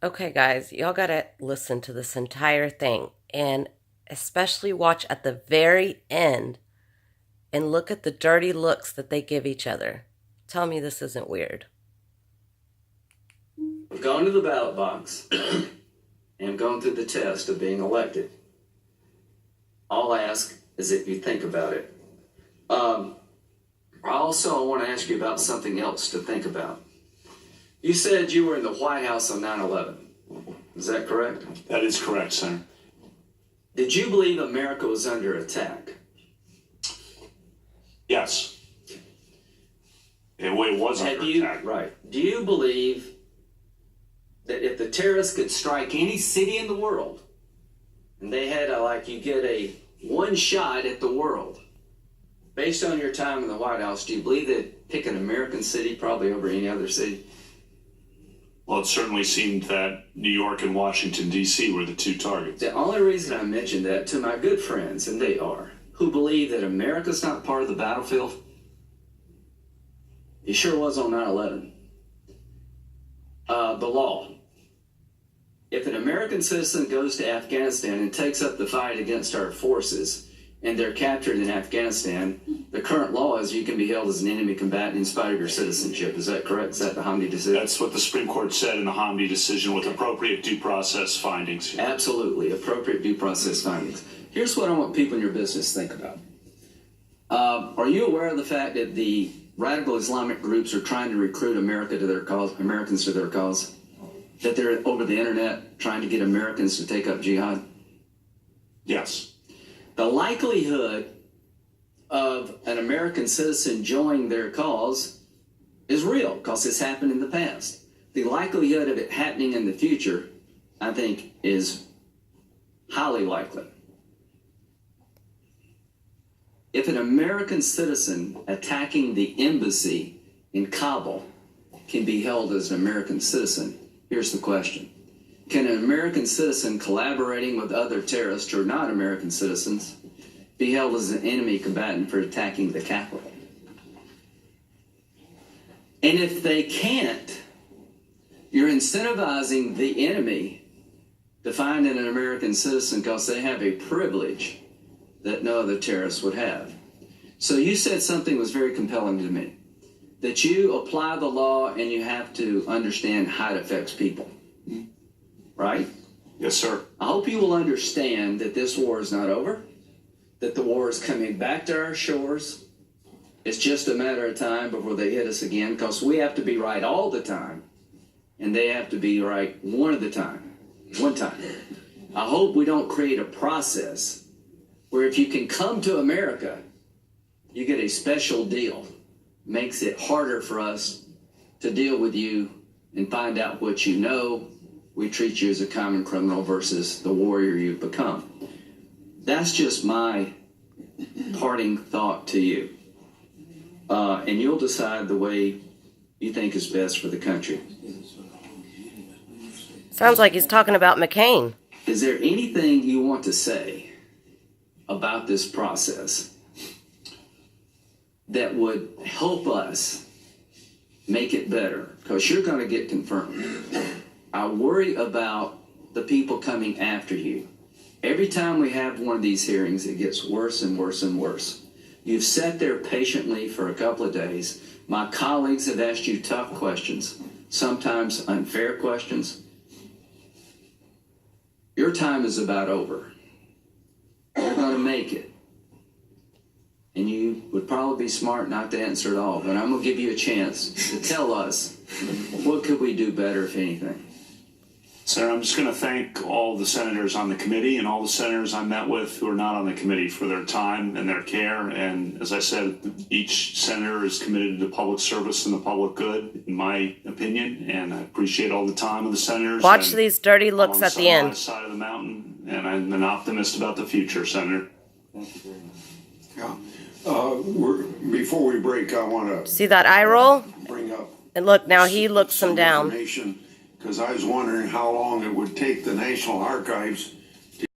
Okay, guys, y'all gotta listen to this entire thing and especially watch at the very end and look at the dirty looks that they give each other. Tell me this isn't weird. I've gone to the ballot box and gone through the test of being elected. All I ask is that you think about it. I want to ask you about something else to think about. You said you were in the White House on 9/11. Is that correct? That is correct, Senator. Did you believe America was under attack? Yes. It was under attack. Right. Do you believe that if the terrorists could strike any city in the world, and they had you get a one shot at the world, based on your time in the White House, do you believe they'd pick an American city probably over any other city? Well, it certainly seemed that New York and Washington, D.C. were the two targets. The only reason I mentioned that to my good friends, and they are, who believe that America's not part of the battlefield, it sure was on 9/11. The law. If an American citizen goes to Afghanistan and takes up the fight against our forces, and they're captured in Afghanistan, the current law is you can be held as an enemy combatant in spite of your citizenship. Is that correct? Is that the Hamdi decision? That's what the Supreme Court said in the Hamdi decision with appropriate due process findings. Absolutely, appropriate due process findings. Here's what I want people in your business to think about. Are you aware of the fact that the radical Islamic groups are trying to recruit Americans to their cause? That they're over the internet trying to get Americans to take up jihad? Yes. The likelihood of an American citizen joining their cause is real because it's happened in the past. The likelihood of it happening in the future, I think, is highly likely. If an American citizen attacking the embassy in Kabul can be held as an American citizen, here's the question. Can an American citizen collaborating with other terrorists who are not American citizens be held as an enemy combatant for attacking the Capitol? And if they can't, you're incentivizing the enemy to find an American citizen because they have a privilege that no other terrorist would have. So you said something was very compelling to me, that you apply the law and you have to understand how it affects people. Right? Yes, sir. I hope you will understand that this war is not over, that the war is coming back to our shores. It's just a matter of time before they hit us again, because we have to be right all the time, and they have to be right one time. I hope we don't create a process where if you can come to America, you get a special deal. Makes it harder for us to deal with you and find out what you know. We treat you as a common criminal versus the warrior you've become. That's just my parting thought to you. And you'll decide the way you think is best for the country. Sounds like he's talking about McCain. Is there anything you want to say about this process that would help us make it better? Because you're going to get confirmed. I worry about the people coming after you. Every time we have one of these hearings, it gets worse and worse and worse. You've sat there patiently for a couple of days. My colleagues have asked you tough questions, sometimes unfair questions. Your time is about over. You're going to make it. And you would probably be smart not to answer at all, but I'm going to give you a chance to tell us what could we do better, if anything. Senator, I'm just going to thank all the senators on the committee and all the senators I met with who are not on the committee for their time and their care. And as I said, each senator is committed to public service and the public good, in my opinion. And I appreciate all the time of the senators. Watch these dirty looks at the end. Side of the mountain, and I'm an optimist about the future, Senator. Thank you very much. Yeah. Before we break, I want to See that eye roll? bring up. And look, now he looks them down. Because I was wondering how long it would take the National Archives